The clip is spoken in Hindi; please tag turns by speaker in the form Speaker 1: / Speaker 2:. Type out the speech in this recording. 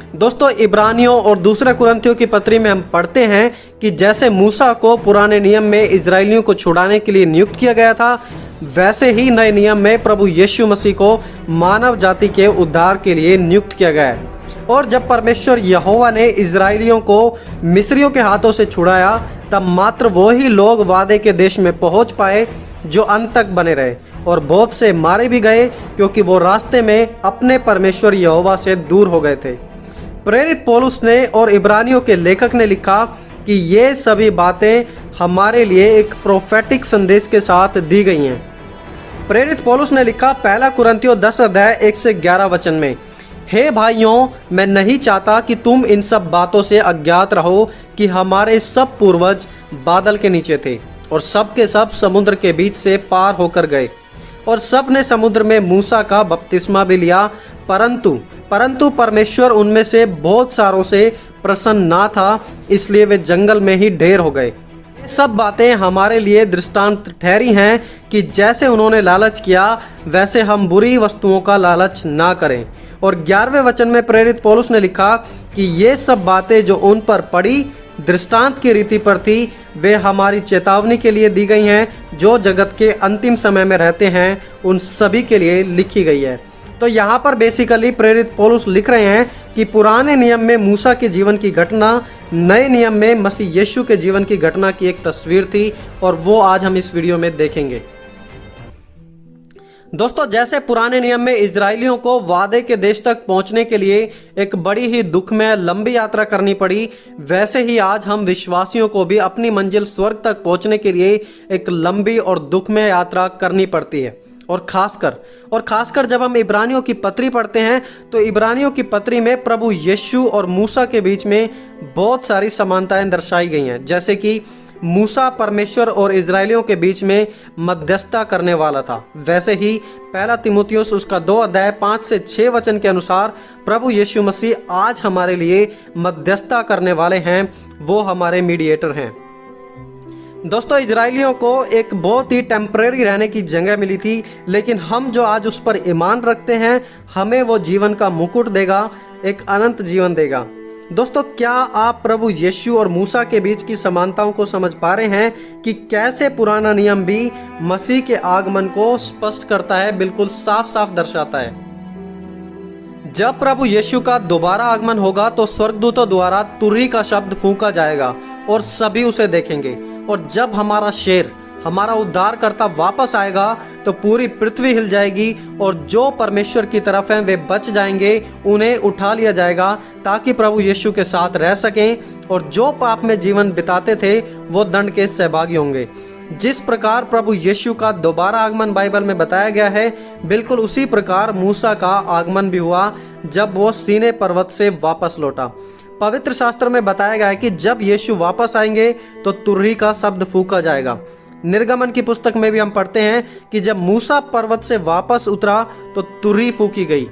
Speaker 1: दोस्तों, इब्रानियों और दूसरे कुरिन्थियों की पत्री में हम पढ़ते हैं कि जैसे मूसा को पुराने नियम में इजरायलियों को छुड़ाने के लिए नियुक्त किया गया था, वैसे ही नए नियम में प्रभु यीशु मसीह को मानव जाति के उद्धार के लिए नियुक्त किया गया है। और जब परमेश्वर यहोवा ने इजरायलियों को मिस्रियों के हाथों से छुड़ाया, तब मात्र वो ही लोग वादे के देश में पहुंच पाए जो अंत तक बने रहे, और बहुत से मारे भी गए क्योंकि वो रास्ते में अपने परमेश्वर यहोवा से दूर हो गए थे। प्रेरित पौलुस ने और इब्रानियों के लेखक ने लिखा कि ये सभी बातें हमारे लिए एक प्रोफेटिक संदेश के साथ दी गई हैं। प्रेरित पौलुस ने लिखा पहला कुरिन्थियों 10 अध्याय 1 से 11 वचन में, हे भाइयों, मैं नहीं चाहता कि तुम इन सब बातों से अज्ञात रहो कि हमारे सब पूर्वज बादल के नीचे थे और सब के सब समुद्र के बीच से पार होकर गए, और सब ने समुद्र में मूसा का बपतिस्मा भी लिया, परंतु परमेश्वर उनमें से बहुत सारों से प्रसन्न ना था, इसलिए वे जंगल में ही ढेर हो गए। ये सब बातें हमारे लिए दृष्टांत ठहरी हैं कि जैसे उन्होंने लालच किया, वैसे हम बुरी वस्तुओं का लालच ना करें। और 11वें वचन में प्रेरित पौलुस ने लिखा कि ये सब बातें जो उन पर पड़ी दृष्टांत की रीति पर थी, वे हमारी चेतावनी के लिए दी गई हैं, जो जगत के अंतिम समय में रहते हैं उन सभी के लिए लिखी गई है। तो यहाँ पर बेसिकली प्रेरित पौलुस लिख रहे हैं कि पुराने नियम में मूसा के जीवन की घटना नए नियम में मसीह यीशु के जीवन की घटना की एक तस्वीर थी, और वो आज हम इस वीडियो में देखेंगे। दोस्तों, जैसे पुराने नियम में इजरायलियों को वादे के देश तक पहुंचने के लिए एक बड़ी ही दुखमय लंबी यात्रा करनी पड़ी, वैसे ही आज हम विश्वासियों को भी अपनी मंजिल स्वर्ग तक पहुंचने के लिए एक लंबी और दुखमय यात्रा करनी पड़ती है। और खासकर जब हम इब्रानियों की पत्री पढ़ते हैं, तो इब्रानियों की पत्री में प्रभु यीशु और मूसा के बीच में बहुत सारी समानताएं दर्शाई गई हैं। जैसे कि मूसा परमेश्वर और इजरायलियों के बीच में मध्यस्थता करने वाला था, वैसे ही पहला तीमुथियुस उसका 2 अध्याय 5 से 6 वचन के अनुसार प्रभु यीशु मसीह आज हमारे लिए मध्यस्थता करने वाले हैं, वो हमारे मीडिएटर हैं। दोस्तों, इजरायलियों को एक बहुत ही टेम्परेरी रहने की जगह मिली थी, लेकिन हम जो आज उस पर ईमान रखते हैं, हमें वो जीवन का मुकुट देगा, एक अनंत जीवन देगा। दोस्तों, क्या आप प्रभु यीशु और मूसा के बीच की समानताओं को समझ पा रहे हैं कि कैसे पुराना नियम भी मसीह के आगमन को स्पष्ट करता है, बिल्कुल साफ साफ दर्शाता है। जब प्रभु यीशु का दोबारा आगमन होगा तो स्वर्गदूतों द्वारा तुरही का शब्द फूंका जाएगा और सभी उसे देखेंगे, और जब हमारा शेर, हमारा उद्धारकर्ता वापस आएगा तो पूरी पृथ्वी हिल जाएगी, और जो परमेश्वर की तरफ हैं वे बच जाएंगे, उन्हें उठा लिया जाएगा ताकि प्रभु यीशु के साथ रह सकें, और जो पाप में जीवन बिताते थे वो दंड के सहभागी होंगे। जिस प्रकार प्रभु यीशु का दोबारा आगमन बाइबल में बताया गया है, बिल्कुल उसी प्रकार मूसा का आगमन भी हुआ जब वो सीनै पर्वत से वापस लौटा। पवित्र शास्त्र में बताया गया है कि जब यीशु वापस आएंगे तो तुरही का शब्द फूंका जाएगा। निर्गमन की पुस्तक में भी हम पढ़ते हैं कि जब मूसा पर्वत से वापस उतरा तो तुरही फूंकी गई।